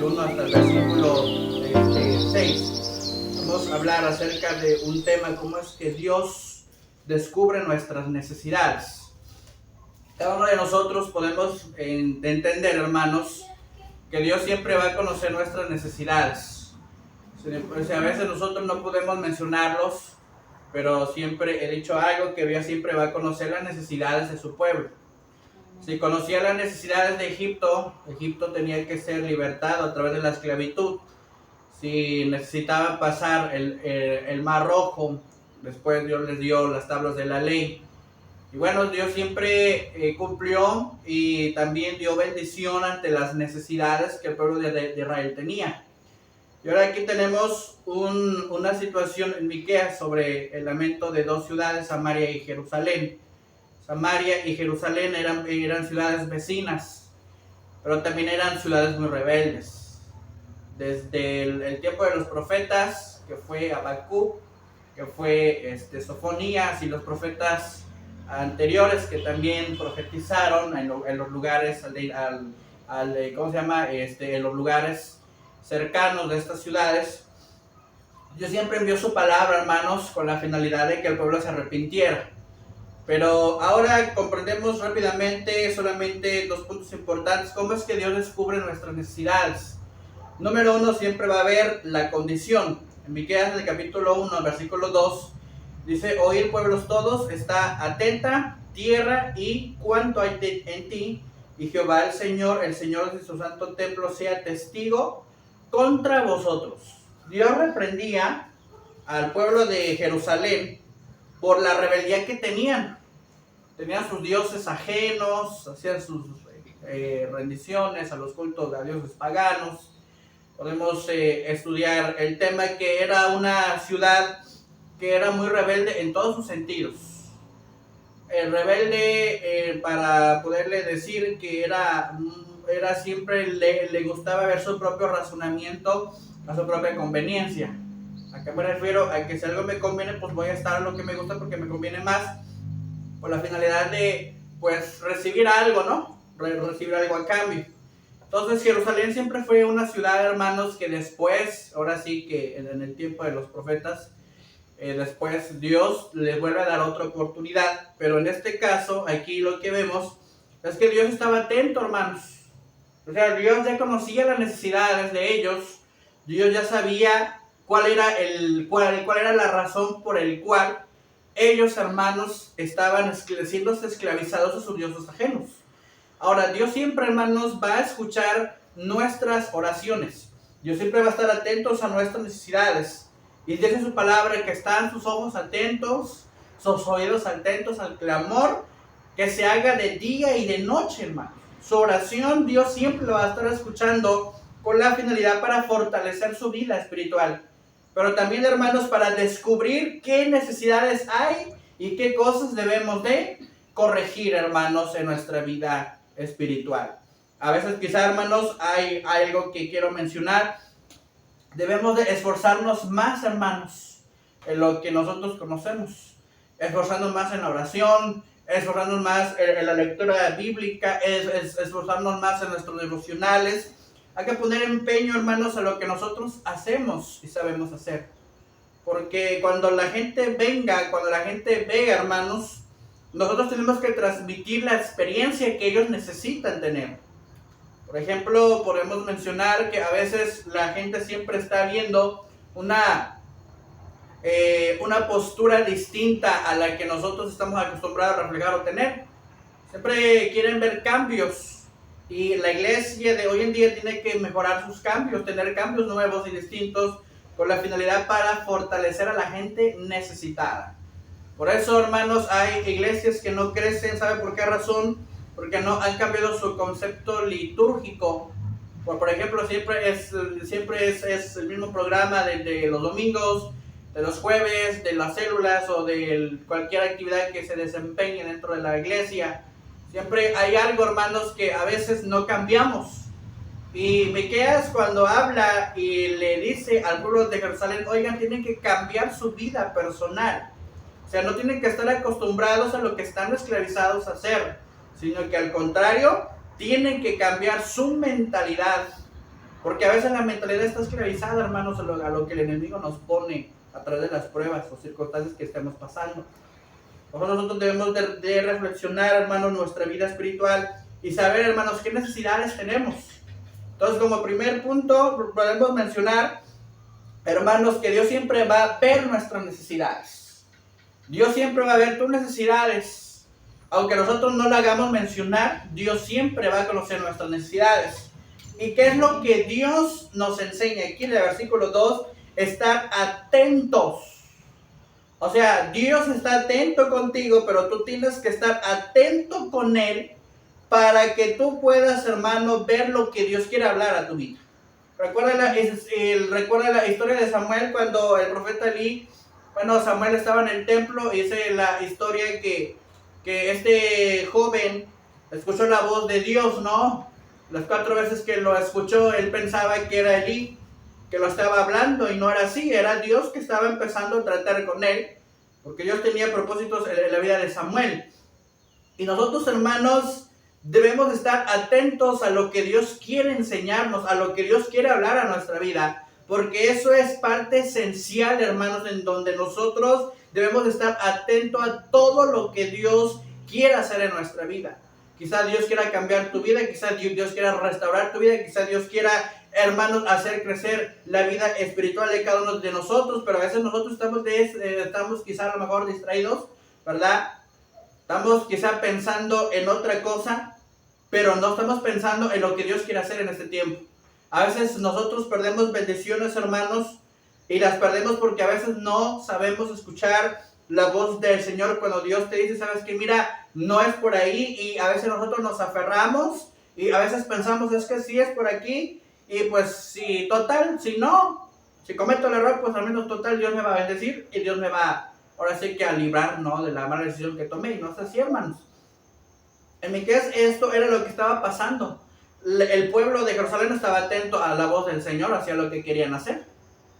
1 hasta el versículo 6. Vamos a hablar acerca de un tema, cómo es que Dios descubre nuestras necesidades. Cada uno de nosotros podemos entender, hermanos, que Dios siempre va a conocer nuestras necesidades. A veces nosotros no podemos mencionarlos, pero siempre he dicho algo, que Dios siempre va a conocer las necesidades de su pueblo. Si conocía las necesidades de Egipto, Egipto tenía que ser libertado a través de la esclavitud. Si necesitaban pasar el Mar Rojo, después Dios les dio las tablas de la ley. Y bueno, Dios siempre cumplió y también dio bendición ante las necesidades que el pueblo de Israel tenía. Y ahora aquí tenemos una situación en Miqueas sobre el lamento de dos ciudades, Samaria y Jerusalén. Samaria y Jerusalén eran ciudades vecinas, pero también eran ciudades muy rebeldes. Desde el tiempo de los profetas, que fue Habacuc, que fue Sofonías, y los profetas anteriores que también profetizaron en los lugares, en los lugares cercanos de estas ciudades. Dios siempre envió su palabra, hermanos, con la finalidad de que el pueblo se arrepintiera. Pero ahora comprendemos rápidamente solamente dos puntos importantes. ¿Cómo es que Dios descubre nuestras necesidades? Número 1, siempre va a haber la condición. En Miqueas, en el capítulo 1, versículo 2, dice: oír, pueblos todos, está atenta tierra y cuanto hay en ti, y Jehová el Señor de su santo templo sea testigo contra vosotros. Dios reprendía al pueblo de Jerusalén por la rebeldía que tenían. Tenían sus dioses ajenos, hacían sus rendiciones a los cultos de dioses paganos. Podemos estudiar el tema que era una ciudad que era muy rebelde en todos sus sentidos. Rebelde, para poderle decir que era siempre le gustaba ver su propio razonamiento a su propia conveniencia. ¿A qué me refiero? A que si algo me conviene, pues voy a estar a lo que me gusta porque me conviene más, con la finalidad de, pues, recibir algo, ¿no? Recibir algo a cambio. Entonces Jerusalén siempre fue una ciudad, hermanos, que después, ahora sí que en el tiempo de los profetas, después Dios les vuelve a dar otra oportunidad. Pero en este caso, aquí lo que vemos es que Dios estaba atento, hermanos. O sea, Dios ya conocía las necesidades de ellos. Dios ya sabía cuál era la razón por el cual ellos, hermanos, estaban siendo esclavizados a sus dioses ajenos. Ahora, Dios siempre, hermanos, va a escuchar nuestras oraciones. Dios siempre va a estar atentos a nuestras necesidades. Y dice su palabra que están sus ojos atentos, sus oídos atentos al clamor que se haga de día y de noche, hermano. Su oración Dios siempre lo va a estar escuchando con la finalidad para fortalecer su vida espiritual. Pero también, hermanos, para descubrir qué necesidades hay y qué cosas debemos de corregir, hermanos, en nuestra vida espiritual. A veces quizá, hermanos, hay algo que quiero mencionar. Debemos de esforzarnos más, hermanos, en lo que nosotros conocemos. Esforzarnos más en la oración, esforzarnos más en la lectura bíblica, esforzarnos más en nuestros devocionales. Hay que poner empeño, hermanos, a lo que nosotros hacemos y sabemos hacer. Porque cuando la gente vea, hermanos, nosotros tenemos que transmitir la experiencia que ellos necesitan tener. Por ejemplo, podemos mencionar que a veces la gente siempre está viendo una postura distinta a la que nosotros estamos acostumbrados a reflejar o tener. Siempre quieren ver cambios. Y la iglesia de hoy en día tiene que mejorar sus cambios, tener cambios nuevos y distintos con la finalidad para fortalecer a la gente necesitada. Por eso, hermanos, hay iglesias que no crecen. ¿Sabe por qué razón? Porque no han cambiado su concepto litúrgico. Por ejemplo, siempre es el mismo programa de los domingos, de los jueves, de las células o de cualquier actividad que se desempeñe dentro de la iglesia. Siempre hay algo, hermanos, que a veces no cambiamos. Y Miqueas, cuando habla y le dice al pueblo de Jerusalén: oigan, tienen que cambiar su vida personal. O sea, no tienen que estar acostumbrados a lo que están esclavizados a hacer, sino que al contrario, tienen que cambiar su mentalidad. Porque a veces la mentalidad está esclavizada, hermanos, a lo que el enemigo nos pone a través de las pruebas o circunstancias que estemos pasando. Nosotros debemos de reflexionar, hermanos, nuestra vida espiritual y saber, hermanos, qué necesidades tenemos. Entonces, como primer punto, podemos mencionar, hermanos, que Dios siempre va a ver nuestras necesidades. Dios siempre va a ver tus necesidades. Aunque nosotros no lo hagamos mencionar, Dios siempre va a conocer nuestras necesidades. ¿Y qué es lo que Dios nos enseña? Aquí en el versículo 2, estar atentos. O sea, Dios está atento contigo, pero tú tienes que estar atento con Él para que tú puedas, hermano, ver lo que Dios quiere hablar a tu vida. Recuerda la historia de Samuel cuando el profeta Elí, Samuel estaba en el templo y dice la historia que este joven escuchó la voz de Dios, ¿no? Las 4 veces que lo escuchó, él pensaba que era Elí, que lo estaba hablando, y no era así, era Dios que estaba empezando a tratar con él, porque Dios tenía propósitos en la vida de Samuel. Y nosotros, hermanos, debemos estar atentos a lo que Dios quiere enseñarnos, a lo que Dios quiere hablar a nuestra vida, porque eso es parte esencial, hermanos, en donde nosotros debemos estar atentos a todo lo que Dios quiere hacer en nuestra vida. Quizá Dios quiera cambiar tu vida, quizá Dios quiera restaurar tu vida, quizá Dios quiera, hermanos, hacer crecer la vida espiritual de cada uno de nosotros, pero a veces nosotros estamos quizá a lo mejor distraídos, ¿verdad? Estamos quizá pensando en otra cosa, pero no estamos pensando en lo que Dios quiere hacer en este tiempo. A veces nosotros perdemos bendiciones, hermanos, y las perdemos porque a veces no sabemos escuchar la voz del Señor cuando Dios te dice, sabes que mira, no es por ahí, y a veces nosotros nos aferramos y a veces pensamos, es que sí es por aquí, y pues si total, si cometo el error, pues al menos total Dios me va a bendecir y Dios me va ahora sí que a librar, ¿no?, de la mala decisión que tomé. Y no es así, hermanos. En mi caso, esto era lo que estaba pasando. El pueblo de Jerusalén estaba atento a la voz del Señor, hacia lo que querían hacer.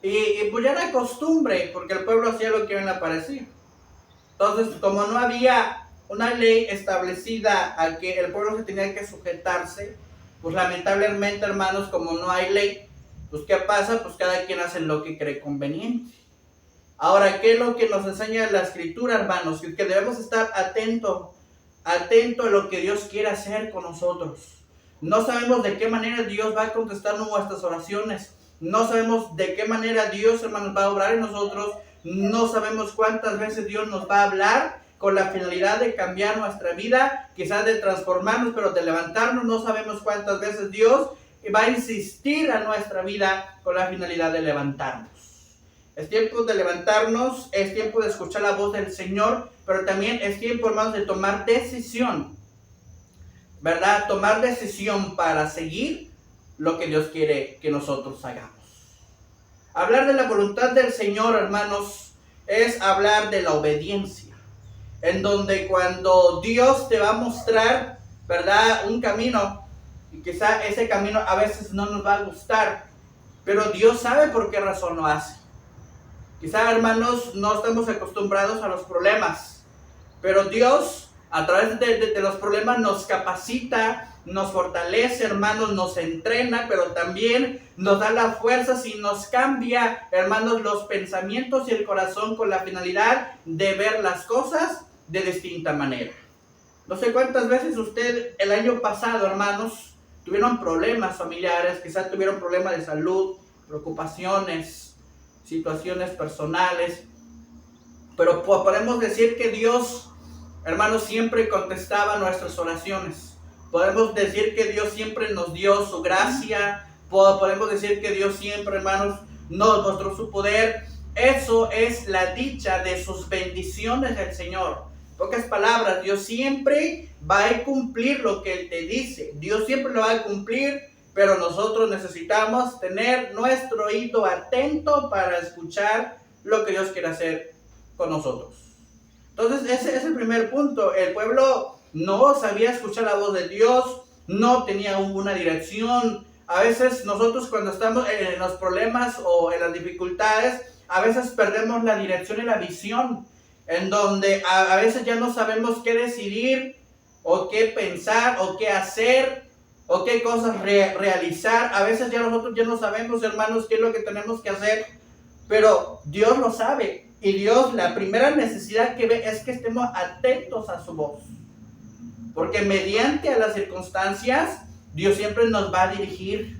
Y pues ya era costumbre, porque el pueblo hacía lo que bien le parecía. Entonces, como no había una ley establecida a que el pueblo se tenía que sujetarse, pues lamentablemente, hermanos, como no hay ley, pues ¿qué pasa? Pues cada quien hace lo que cree conveniente. Ahora, ¿qué es lo que nos enseña la Escritura, hermanos? Que debemos estar atentos a lo que Dios quiere hacer con nosotros. No sabemos de qué manera Dios va a contestar nuestras oraciones. No sabemos de qué manera Dios, hermanos, va a obrar en nosotros. No sabemos cuántas veces Dios nos va a hablar con la finalidad de cambiar nuestra vida, quizás de transformarnos, pero de levantarnos. No sabemos cuántas veces Dios va a insistir a nuestra vida con la finalidad de levantarnos. Es tiempo de levantarnos, es tiempo de escuchar la voz del Señor, pero también es tiempo, hermanos, de tomar decisión, ¿verdad? Tomar decisión para seguir lo que Dios quiere que nosotros hagamos. Hablar de la voluntad del Señor, hermanos, es hablar de la obediencia, en donde cuando Dios te va a mostrar, ¿verdad?, un camino, y quizá ese camino a veces no nos va a gustar, pero Dios sabe por qué razón lo hace. Quizá, hermanos, no estamos acostumbrados a los problemas, pero Dios, a través de los problemas, nos capacita, nos fortalece, hermanos, nos entrena, pero también nos da las fuerzas y nos cambia, hermanos, los pensamientos y el corazón con la finalidad de ver las cosas de distinta manera. No sé cuántas veces usted el año pasado, hermanos, tuvieron problemas familiares, quizás tuvieron problemas de salud, preocupaciones, situaciones personales, pero podemos decir que Dios, hermanos, siempre contestaba nuestras oraciones. Podemos decir que Dios siempre nos dio su gracia. Podemos decir que Dios siempre, hermanos, nos mostró su poder. Eso es la dicha de sus bendiciones del Señor. En pocas palabras, Dios siempre va a cumplir lo que Él te dice. Dios siempre lo va a cumplir, pero nosotros necesitamos tener nuestro oído atento para escuchar lo que Dios quiere hacer con nosotros. Entonces, ese es el primer punto. El pueblo no sabía escuchar la voz de Dios, no tenía una dirección. A veces nosotros, cuando estamos en los problemas o en las dificultades, a veces perdemos la dirección y la visión, en donde a veces ya no sabemos qué decidir o qué pensar o qué hacer. o qué cosas realizar. A veces ya nosotros ya no sabemos, hermanos, qué es lo que tenemos que hacer, pero Dios lo sabe. Y Dios, la primera necesidad que ve es que estemos atentos a su voz. Porque mediante a las circunstancias, Dios siempre nos va a dirigir.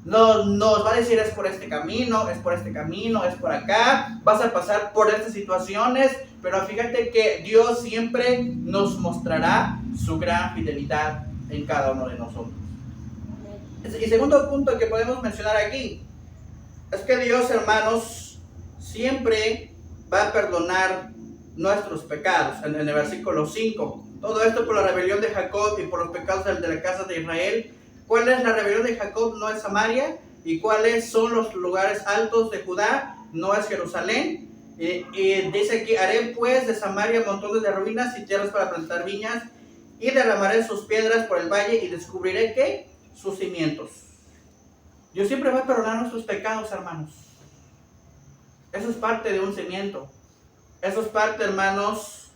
Nos va a decir, es por este camino, es por este camino, es por acá, vas a pasar por estas situaciones, pero fíjate que Dios siempre nos mostrará su gran fidelidad en cada uno de nosotros. Y segundo punto que podemos mencionar aquí, es que Dios, hermanos, siempre va a perdonar nuestros pecados. En el versículo 5, todo esto por la rebelión de Jacob y por los pecados de la casa de Israel. ¿Cuál es la rebelión de Jacob? No es Samaria. ¿Y cuáles son los lugares altos de Judá? No es Jerusalén. Y dice aquí, haré pues de Samaria montones de ruinas y tierras para plantar viñas, y derramaré sus piedras por el valle y descubriré ¿qué? Sus cimientos. Dios siempre va a perdonar nuestros pecados, hermanos. Eso es parte de un cimiento. Eso es parte, hermanos,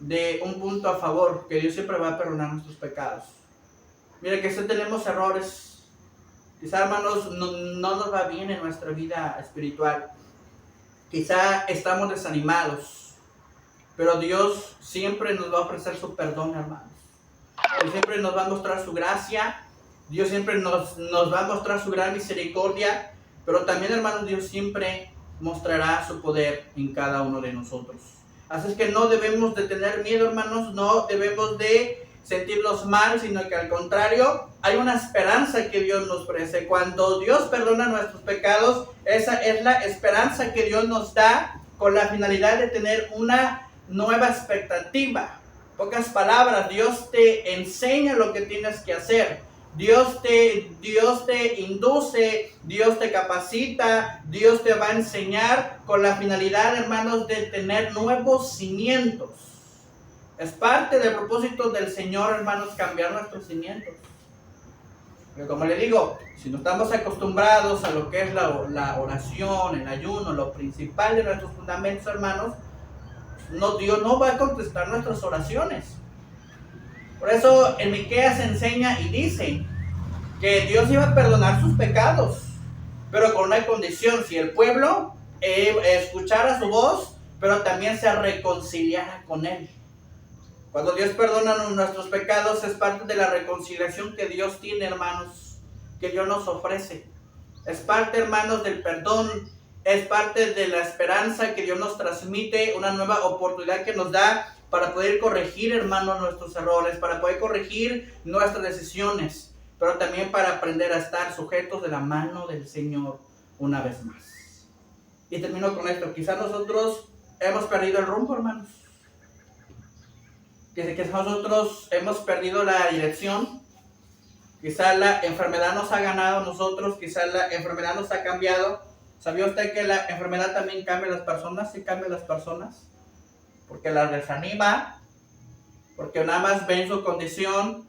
de un punto a favor, que Dios siempre va a perdonar nuestros pecados. Mira que si tenemos errores, quizá, hermanos, no nos va bien en nuestra vida espiritual. Quizá estamos desanimados, pero Dios siempre nos va a ofrecer su perdón, hermanos. Dios siempre nos va a mostrar su gracia. Dios siempre nos va a mostrar su gran misericordia. Pero también, hermanos, Dios siempre mostrará su poder en cada uno de nosotros. Así es que no debemos de tener miedo, hermanos. No debemos de sentirnos mal, sino que al contrario, hay una esperanza que Dios nos ofrece. Cuando Dios perdona nuestros pecados, esa es la esperanza que Dios nos da, con la finalidad de tener una nueva expectativa. Pocas palabras, Dios te enseña lo que tienes que hacer. Dios te induce, Dios te capacita, Dios te va a enseñar con la finalidad, hermanos, de tener nuevos cimientos. Es parte del propósito del Señor, hermanos, cambiar nuestros cimientos. Pero como le digo, si no estamos acostumbrados a lo que es la oración, el ayuno, lo principal de nuestros fundamentos, hermanos, Dios no va a contestar nuestras oraciones. Por eso en Miqueas se enseña y dice que Dios iba a perdonar sus pecados, pero con una condición: si el pueblo escuchara su voz, pero también se reconciliara con Él. Cuando Dios perdona nuestros pecados, es parte de la reconciliación que Dios tiene, hermanos, que Dios nos ofrece. Es parte, hermanos, del perdón, es parte de la esperanza que Dios nos transmite, una nueva oportunidad que nos da para poder corregir, hermanos, nuestros errores, para poder corregir nuestras decisiones, pero también para aprender a estar sujetos de la mano del Señor una vez más. Y termino con esto. Quizás nosotros hemos perdido el rumbo, hermanos. Quizás nosotros hemos perdido la dirección. Quizás la enfermedad nos ha ganado a nosotros. Quizás la enfermedad nos ha cambiado. ¿Sabía usted que la enfermedad también cambia a las personas? Sí, cambia a las personas. Porque las desanima. Porque nada más ven su condición,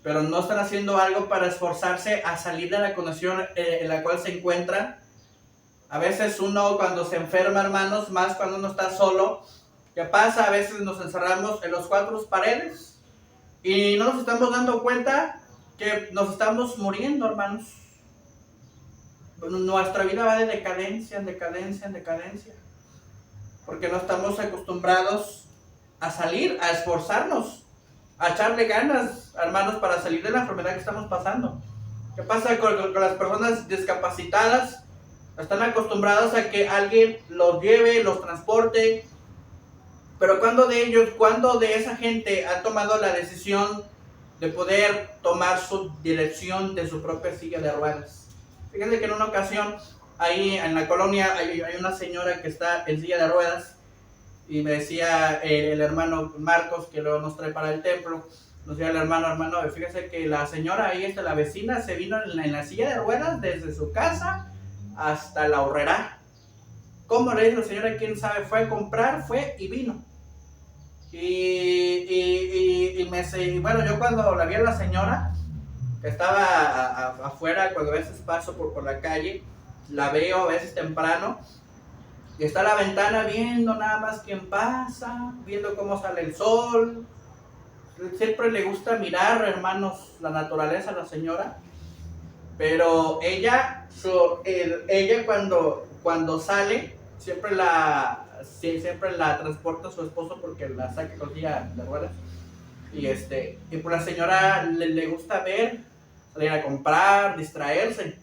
pero no están haciendo algo para esforzarse a salir de la condición en la cual se encuentran. A veces uno, cuando se enferma, hermanos, más cuando uno está solo, ¿qué pasa? A veces nos encerramos en los cuatro paredes y no nos estamos dando cuenta que nos estamos muriendo, hermanos. Nuestra vida va de decadencia en decadencia en decadencia, porque no estamos acostumbrados a salir, a esforzarnos, a echarle ganas, hermanos, para salir de la enfermedad que estamos pasando. ¿Qué pasa con las personas discapacitadas? Están acostumbrados a que alguien los lleve, los transporte, pero ¿cuándo de esa gente ha tomado la decisión de poder tomar su dirección de su propia silla de ruedas? Fíjense que en una ocasión, ahí en la colonia, hay una señora que está en silla de ruedas, y me decía el hermano Marcos, que luego nos trae para el templo, nos decía el hermano, fíjese que la señora ahí, la vecina, se vino en la silla de ruedas desde su casa hasta la Horrera. ¿Cómo le dice la señora? ¿Quién sabe? Fue a comprar, fue y vino. Bueno, yo cuando la vi a la señora, que estaba afuera, cuando a veces paso por la calle, la veo a veces temprano, y está a la ventana viendo nada más quién pasa, viendo cómo sale el sol, siempre le gusta mirar, hermanos, la naturaleza a la señora, pero ella cuando sale, siempre la transporta a su esposo porque la saca con ella de ruedas. Y pues la señora le gusta ver, salir a comprar, distraerse.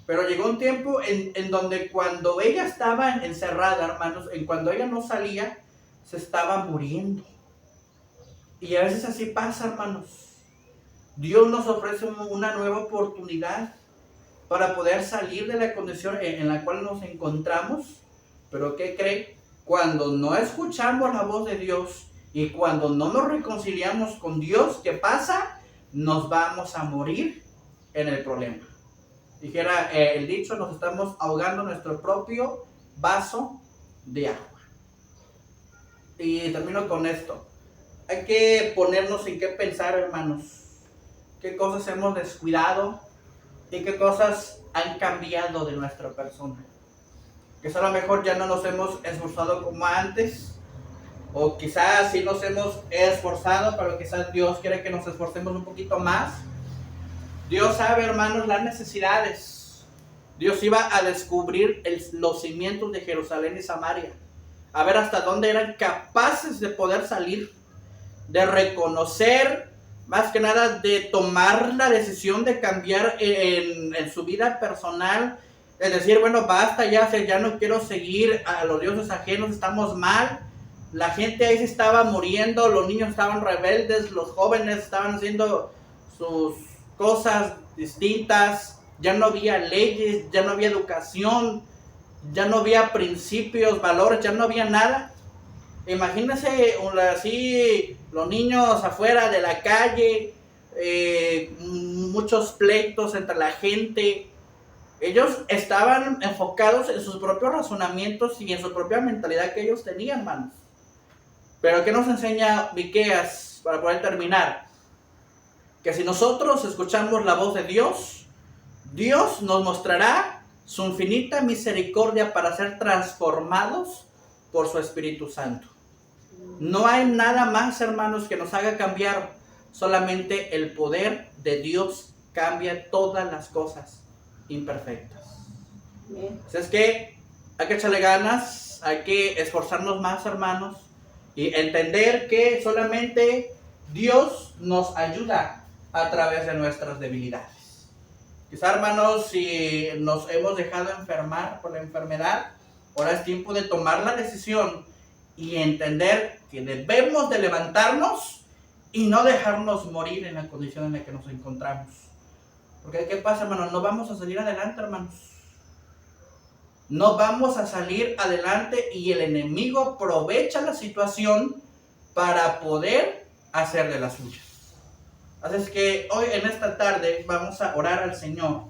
Pero llegó un tiempo en donde cuando ella estaba encerrada, hermanos, cuando ella no salía, se estaba muriendo. Y a veces así pasa, hermanos. Dios nos ofrece una nueva oportunidad para poder salir de la condición en la cual nos encontramos. Pero ¿qué cree? Cuando no escuchamos la voz de Dios y cuando no nos reconciliamos con Dios, ¿qué pasa? Nos vamos a morir en el problema. Dijera el dicho, nos estamos ahogando en nuestro propio vaso de agua. Y termino con esto. Hay que ponernos en qué pensar, hermanos. ¿Qué cosas hemos descuidado? ¿Y qué cosas han cambiado de nuestra persona? Quizás a lo mejor ya no nos hemos esforzado como antes. O quizás sí nos hemos esforzado, pero quizás Dios quiere que nos esforcemos un poquito más. Dios sabe, hermanos, las necesidades. Dios iba a descubrir los cimientos de Jerusalén y Samaria. A ver hasta dónde eran capaces de poder salir. De reconocer, más que nada, de tomar la decisión de cambiar en su vida personal. Es decir, bueno, basta, ya no quiero seguir a los dioses ajenos, estamos mal. La gente ahí se estaba muriendo, los niños estaban rebeldes, los jóvenes estaban haciendo sus cosas distintas, ya no había leyes, ya no había educación, ya no había principios, valores, ya no había nada. Imagínense así los niños afuera de la calle, muchos pleitos entre la gente. Ellos estaban enfocados en sus propios razonamientos y en su propia mentalidad que ellos tenían, hermanos. Pero ¿qué nos enseña Miqueas para poder terminar? Que si nosotros escuchamos la voz de Dios, Dios nos mostrará su infinita misericordia para ser transformados por su Espíritu Santo. No hay nada más, hermanos, que nos haga cambiar. Solamente el poder de Dios cambia todas las cosas imperfectas. Así es que hay que echarle ganas, hay que esforzarnos más, hermanos, y entender que solamente Dios nos ayuda a través de nuestras debilidades. Quizá, hermanos, si nos hemos dejado enfermar por la enfermedad, ahora es tiempo de tomar la decisión y entender que debemos de levantarnos y no dejarnos morir en la condición en la que nos encontramos. Porque ¿qué pasa, hermanos? No vamos a salir adelante, hermanos. No vamos a salir adelante y el enemigo aprovecha la situación para poder hacer de las suyas. Así es que hoy en esta tarde vamos a orar al Señor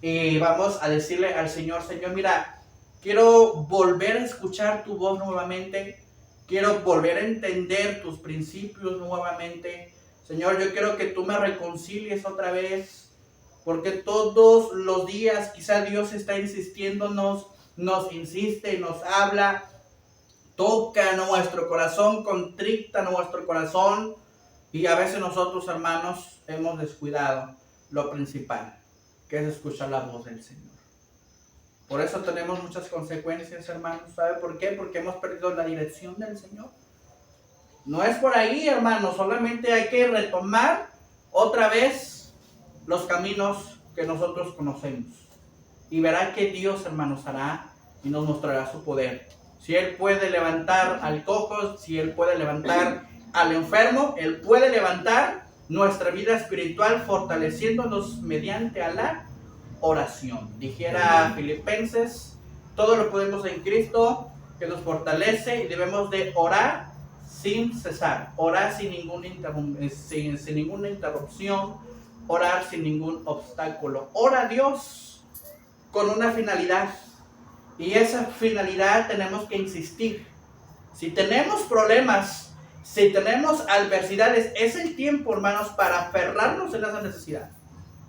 y vamos a decirle al Señor, Señor, mira, quiero volver a escuchar tu voz nuevamente. Quiero volver a entender tus principios nuevamente. Señor, yo quiero que tú me reconcilies otra vez. Porque todos los días quizá Dios está insistiéndonos, nos insiste, nos habla. Toca nuestro corazón, contricta nuestro corazón. Y a veces nosotros, hermanos, hemos descuidado lo principal, que es escuchar la voz del Señor. Por eso tenemos muchas consecuencias, hermanos. ¿Sabe por qué? Porque hemos perdido la dirección del Señor. No es por ahí, hermanos. Solamente hay que retomar otra vez los caminos que nosotros conocemos. Y verá que Dios, hermanos, hará y nos mostrará su poder. Si Él puede levantar al cojo, si Él puede levantar al enfermo, Él puede levantar nuestra vida espiritual fortaleciéndonos mediante a la oración. Dijera Filipenses, todo lo podemos en Cristo que nos fortalece y debemos de orar sin cesar, orar sin ninguna interrupción, orar sin ningún obstáculo. Ora a Dios con una finalidad y esa finalidad tenemos que insistir. Si tenemos problemas, si tenemos adversidades, es el tiempo, hermanos, para aferrarnos en esa necesidad.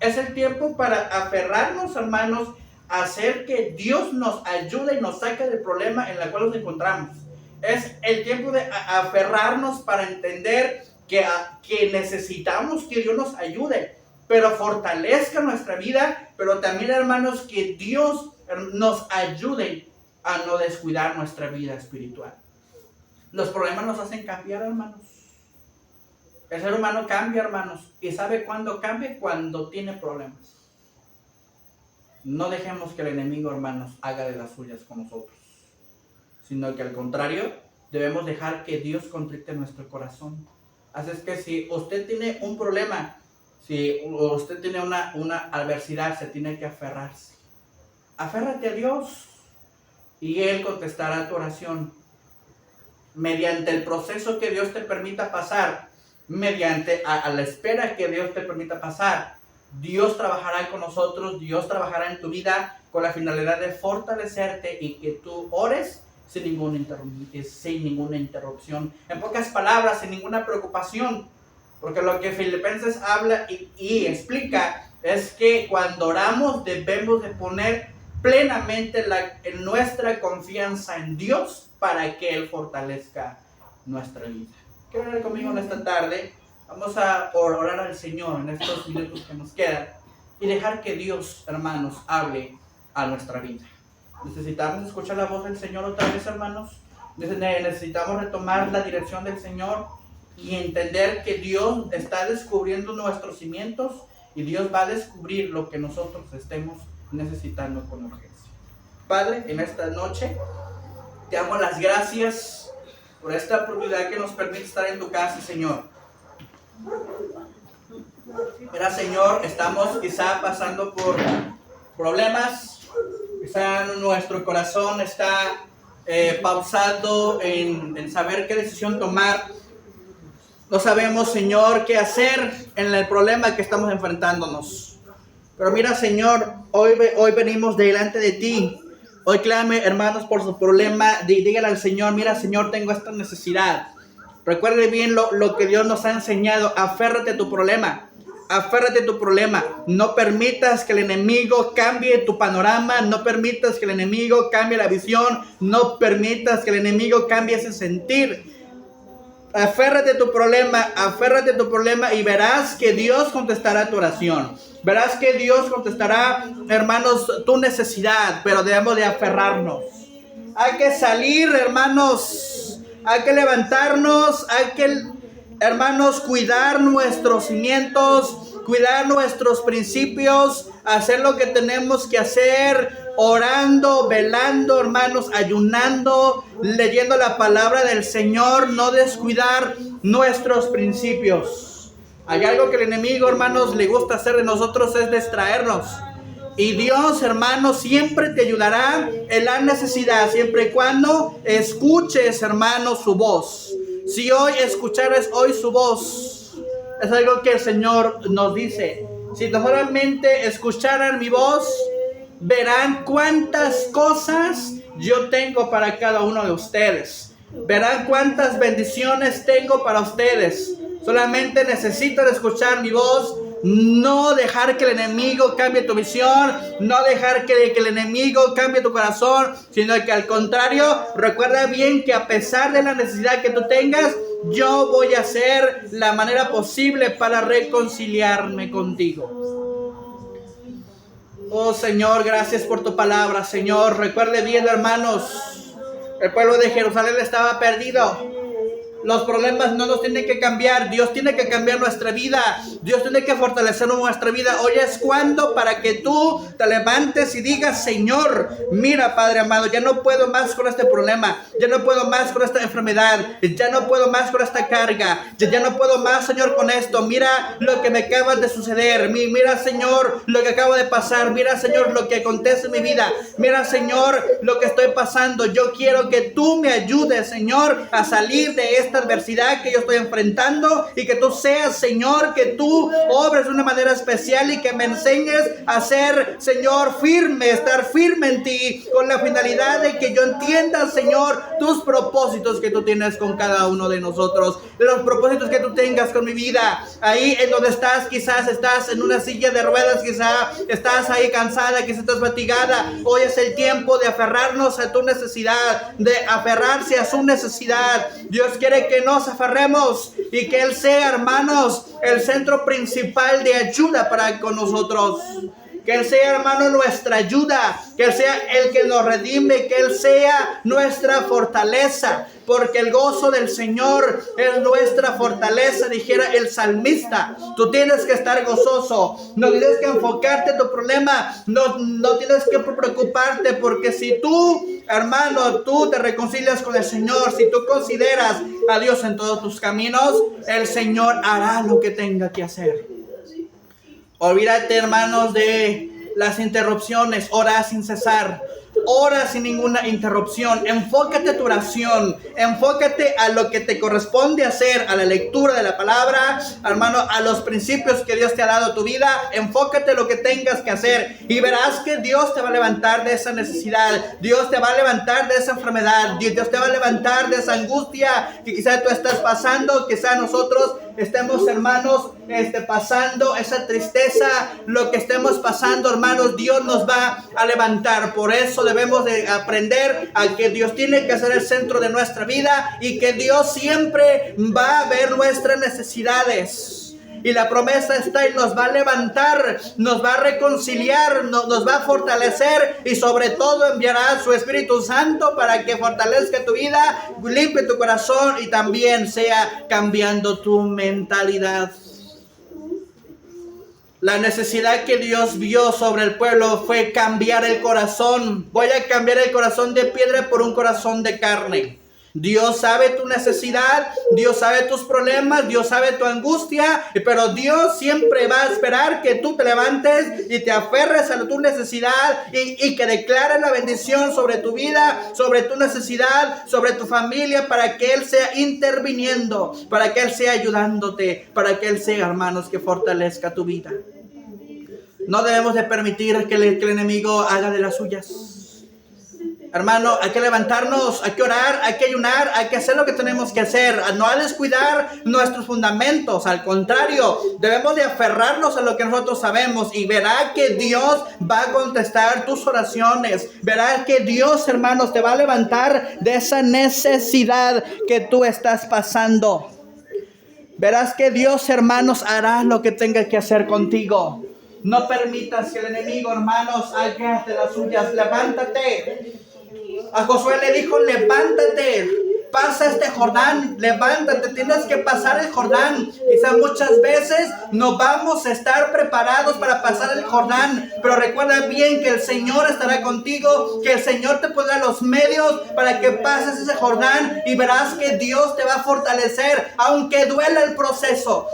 Es el tiempo para aferrarnos, hermanos, a hacer que Dios nos ayude y nos saque del problema en el cual nos encontramos. Es el tiempo de aferrarnos para entender que que necesitamos que Dios nos ayude, pero fortalezca nuestra vida, pero también, hermanos, que Dios nos ayude a no descuidar nuestra vida espiritual. Los problemas nos hacen cambiar, hermanos. El ser humano cambia, hermanos, y ¿sabe cuándo cambia? Cuando tiene problemas. No dejemos que el enemigo, hermanos, haga de las suyas con nosotros, sino que al contrario, debemos dejar que Dios contrite nuestro corazón. Así es que si usted tiene un problema, si usted tiene una adversidad, se tiene que aferrarse. Aférrate a Dios y Él contestará tu oración. Mediante el proceso que Dios te permita pasar, mediante a la espera que Dios te permita pasar, Dios trabajará con nosotros, Dios trabajará en tu vida con la finalidad de fortalecerte y que tú ores sin ninguna interrupción. En pocas palabras, sin ninguna preocupación. Porque lo que Filipenses habla y explica es que cuando oramos debemos de poner plenamente nuestra confianza en Dios para que Él fortalezca nuestra vida. ¿Quieren orar conmigo en esta tarde? Vamos a orar al Señor en estos minutos que nos quedan y dejar que Dios, hermanos, hable a nuestra vida. Necesitamos escuchar la voz del Señor otra vez, hermanos. Necesitamos retomar la dirección del Señor y entender que Dios está descubriendo nuestros cimientos y Dios va a descubrir lo que nosotros estemos necesitando con urgencia. Padre, en esta noche te damos las gracias por esta oportunidad que nos permite estar en tu casa, Señor. Mira, Señor, estamos quizá pasando por problemas, quizá nuestro corazón está pausado en saber qué decisión tomar. No sabemos, Señor, qué hacer en el problema que estamos enfrentándonos. Pero mira, Señor, hoy venimos delante de ti. Hoy clame, hermanos, por su problema. Dígale al Señor, mira, Señor, tengo esta necesidad. Recuerde bien lo que Dios nos ha enseñado. Aférrate a tu problema. Aférrate a tu problema. No permitas que el enemigo cambie tu panorama. No permitas que el enemigo cambie la visión. No permitas que el enemigo cambie ese sentir. Aférrate a tu problema y verás que Dios contestará tu oración. Verás que Dios contestará, hermanos, tu necesidad, pero debemos de aferrarnos. Hay que salir, hermanos. Hay que levantarnos. Hay que, hermanos, cuidar nuestros cimientos, cuidar nuestros principios, hacer lo que tenemos que hacer, orando, velando, hermanos, ayunando, leyendo la palabra del Señor, no descuidar nuestros principios. Hay algo que el enemigo, hermanos, le gusta hacer de nosotros, es distraernos. Y Dios, hermanos, siempre te ayudará en la necesidad, siempre y cuando escuches, hermanos, su voz. Si hoy escuchares hoy su voz, es algo que el Señor nos dice. Si solamente escucharan mi voz, verán cuántas cosas yo tengo para cada uno de ustedes. Verán cuántas bendiciones tengo para ustedes. Solamente necesitan escuchar mi voz. No dejar que el enemigo cambie tu visión. No dejar que el enemigo cambie tu corazón. Sino que al contrario, recuerda bien que a pesar de la necesidad que tú tengas, yo voy a hacer la manera posible para reconciliarme contigo. Oh Señor, gracias por tu palabra, Señor. Recuerde bien, hermanos, el pueblo de Jerusalén estaba perdido. Los problemas no nos tienen que cambiar. Dios tiene que cambiar nuestra vida. Dios tiene que fortalecer nuestra vida. Hoy es cuando para que tú te levantes y digas, Señor, mira, Padre amado, ya no puedo más con este problema. Ya no puedo más con esta enfermedad. Ya no puedo más con esta carga. Ya no puedo más, Señor, con esto. Mira lo que me acaba de suceder. Mira, Señor, lo que acaba de pasar. Mira, Señor, lo que acontece en mi vida. Mira, Señor, lo que estoy pasando. Yo quiero que tú me ayudes, Señor, a salir de esta adversidad que yo estoy enfrentando, y que tú seas, Señor, que tú obres de una manera especial y que me enseñes a ser, Señor, firme, estar firme en ti, con la finalidad de que yo entienda, Señor, tus propósitos que tú tienes con cada uno de nosotros, los propósitos que tú tengas con mi vida. Ahí en donde estás, quizás estás en una silla de ruedas, quizás estás ahí cansada, quizás estás fatigada. Hoy es el tiempo de aferrarnos a tu necesidad, de aferrarse a su necesidad. Dios quiere quiere que nos aferremos y que Él sea, hermanos, el centro principal de ayuda para con nosotros. Que Él sea, hermano, nuestra ayuda, que Él sea el que nos redime, que Él sea nuestra fortaleza, porque el gozo del Señor es nuestra fortaleza, dijera el salmista. Tú tienes que estar gozoso, no tienes que enfocarte en tu problema, no tienes que preocuparte, porque si tú, hermano, tú te reconcilias con el Señor, si tú consideras a Dios en todos tus caminos, el Señor hará lo que tenga que hacer. Olvídate, hermanos, de las interrupciones. Ora sin cesar. Ora sin ninguna interrupción. Enfócate a tu oración. Enfócate a lo que te corresponde hacer, a la lectura de la palabra, hermano, a los principios que Dios te ha dado a tu vida. Enfócate a lo que tengas que hacer y verás que Dios te va a levantar de esa necesidad. Dios te va a levantar de esa enfermedad. Dios te va a levantar de esa angustia que quizás tú estás pasando. Quizás nosotros estemos, hermanos, pasando esa tristeza, lo que estemos pasando, hermanos, Dios nos va a levantar. Por eso debemos de aprender a que Dios tiene que ser el centro de nuestra vida y que Dios siempre va a ver nuestras necesidades. Y la promesa está y nos va a levantar, nos va a reconciliar, nos va a fortalecer y sobre todo enviará su Espíritu Santo para que fortalezca tu vida, limpie tu corazón y también sea cambiando tu mentalidad. La necesidad que Dios vio sobre el pueblo fue cambiar el corazón. Voy a cambiar el corazón de piedra por un corazón de carne. Dios sabe tu necesidad, Dios sabe tus problemas, Dios sabe tu angustia, pero Dios siempre va a esperar que tú te levantes y te aferres a tu necesidad y que declares la bendición sobre tu vida, sobre tu necesidad, sobre tu familia, para que Él sea interviniendo, para que Él sea ayudándote, para que Él sea, hermanos, que fortalezca tu vida. No debemos de permitir que el enemigo haga de las suyas. Hermano, hay que levantarnos, hay que orar, hay que ayunar, hay que hacer lo que tenemos que hacer. No a descuidar nuestros fundamentos. Al contrario, debemos de aferrarnos a lo que nosotros sabemos. Y verá que Dios va a contestar tus oraciones. Verá que Dios, hermanos, te va a levantar de esa necesidad que tú estás pasando. Verás que Dios, hermanos, hará lo que tenga que hacer contigo. No permitas que el enemigo, hermanos, haga de las suyas. Levántate. A Josué le dijo, levántate, pasa este Jordán, levántate, tienes que pasar el Jordán. Quizá muchas veces no vamos a estar preparados para pasar el Jordán, pero recuerda bien que el Señor estará contigo, que el Señor te pondrá los medios para que pases ese Jordán y verás que Dios te va a fortalecer, aunque duela el proceso,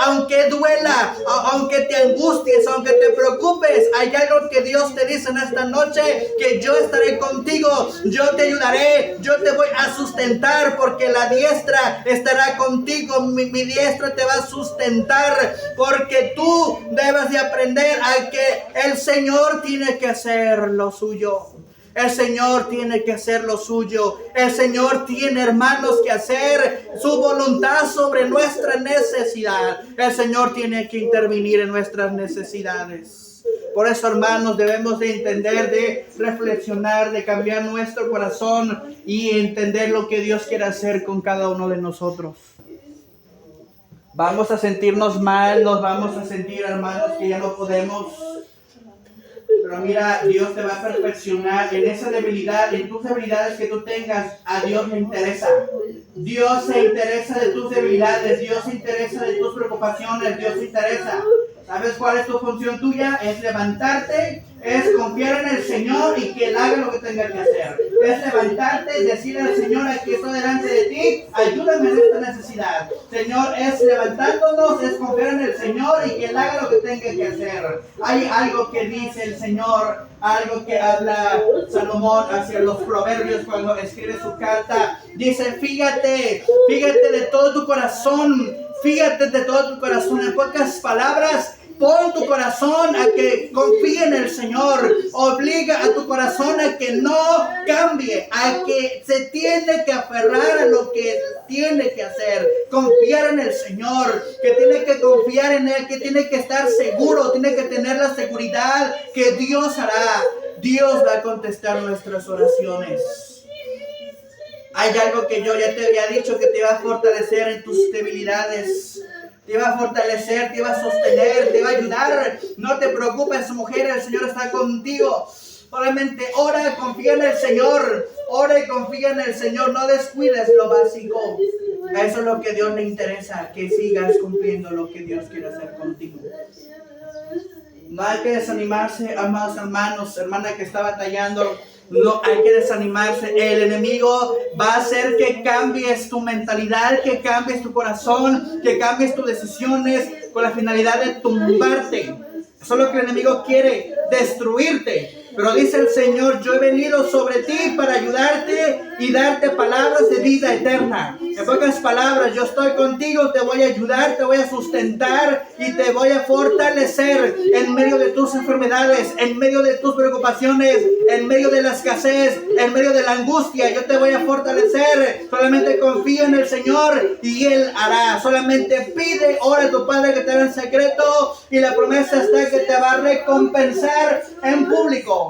aunque duela, aunque te angusties, aunque te preocupes. Hay algo que Dios te dice en esta noche, que yo estaré contigo, yo te ayudaré, yo te voy a sustentar, porque la diestra estará contigo, mi diestra te va a sustentar, porque tú debes de aprender a que el Señor tiene que hacer lo suyo. El Señor tiene que hacer lo suyo. El Señor tiene, hermanos, que hacer su voluntad sobre nuestra necesidad. El Señor tiene que intervenir en nuestras necesidades. Por eso, hermanos, debemos de entender, de reflexionar, de cambiar nuestro corazón y entender lo que Dios quiere hacer con cada uno de nosotros. Vamos a sentirnos mal, nos vamos a sentir, hermanos, que ya no podemos. Pero mira, Dios te va a perfeccionar en esa debilidad, en tus debilidades que tú tengas. A Dios le interesa. Dios se interesa de tus debilidades, Dios se interesa de tus preocupaciones, Dios se interesa. ¿Sabes cuál es tu función tuya? Es levantarte, es confiar en el Señor y que Él haga lo que tenga que hacer. Es levantarte y decirle al Señor, aquí estoy delante de ti, ayúdame en esta necesidad. Señor, es levantándonos, es confiar en el Señor y que Él haga lo que tenga que hacer. Hay algo que dice el Señor, algo que habla Salomón hacia los proverbios cuando escribe su carta. Dice, fíjate de todo tu corazón. Fíjate de todo tu corazón. En pocas palabras, pon tu corazón a que confíe en el Señor. Obliga a tu corazón a que no cambie, a que se tiene que aferrar a lo que tiene que hacer. Confiar en el Señor, que tiene que confiar en Él, que tiene que estar seguro, tiene que tener la seguridad que Dios hará. Dios va a contestar nuestras oraciones. Hay algo que yo ya te había dicho que te va a fortalecer en tus debilidades. Te va a fortalecer, te va a sostener, te va a ayudar. No te preocupes, mujer, el Señor está contigo. Solamente ora, confía en el Señor. Ora y confía en el Señor. No descuides lo básico. Eso es lo que a Dios le interesa, que sigas cumpliendo lo que Dios quiere hacer contigo. No hay que desanimarse, amados hermanos, hermana que está batallando. No hay que desanimarse. El enemigo va a hacer que cambies tu mentalidad, que cambies tu corazón, que cambies tus decisiones con la finalidad de tumbarte. Eso es lo que el enemigo quiere, destruirte. Pero dice el Señor, yo he venido sobre ti para ayudarte y darte palabras de vida eterna. En pocas palabras, yo estoy contigo, te voy a ayudar, te voy a sustentar y te voy a fortalecer en medio de tus enfermedades, en medio de tus preocupaciones, en medio de la escasez, en medio de la angustia. Yo te voy a fortalecer. Solamente confía en el Señor y Él hará. Solamente pide, ora a tu Padre que te haga en secreto y la promesa está que te va a recompensar en público.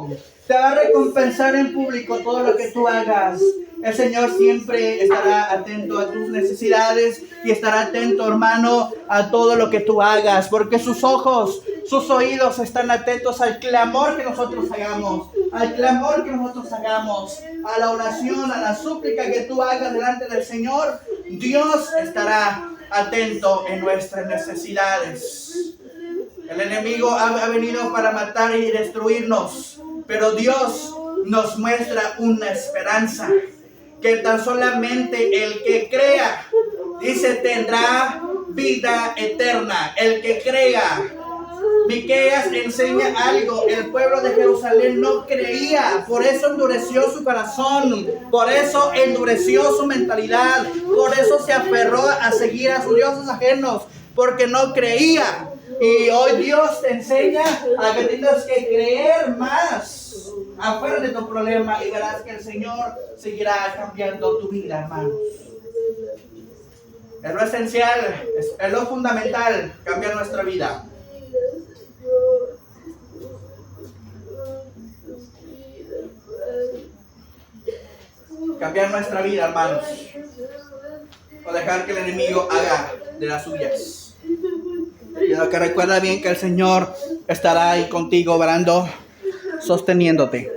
Te va a recompensar en público todo lo que tú hagas. El Señor siempre estará atento a tus necesidades y estará atento, hermano, a todo lo que tú hagas, porque sus ojos, sus oídos están atentos al clamor que nosotros hagamos, a la oración, a la súplica que tú hagas delante del Señor. Dios estará atento en nuestras necesidades. El enemigo ha venido para matar y destruirnos, pero Dios nos muestra una esperanza, que tan solamente el que crea, dice, tendrá vida eterna. El que crea. Miqueas enseña algo. El pueblo de Jerusalén no creía, por eso endureció su corazón, por eso endureció su mentalidad, por eso se aferró a seguir a sus dioses ajenos, porque no creía. Y hoy Dios te enseña a que tienes que creer más afuera de tu problema y verás que el Señor seguirá cambiando tu vida, hermanos. Es lo esencial, es lo fundamental, cambiar nuestra vida. Cambiar nuestra vida, hermanos. O dejar que el enemigo haga de las suyas. Y lo que recuerda bien que el Señor estará ahí contigo, orando, sosteniéndote.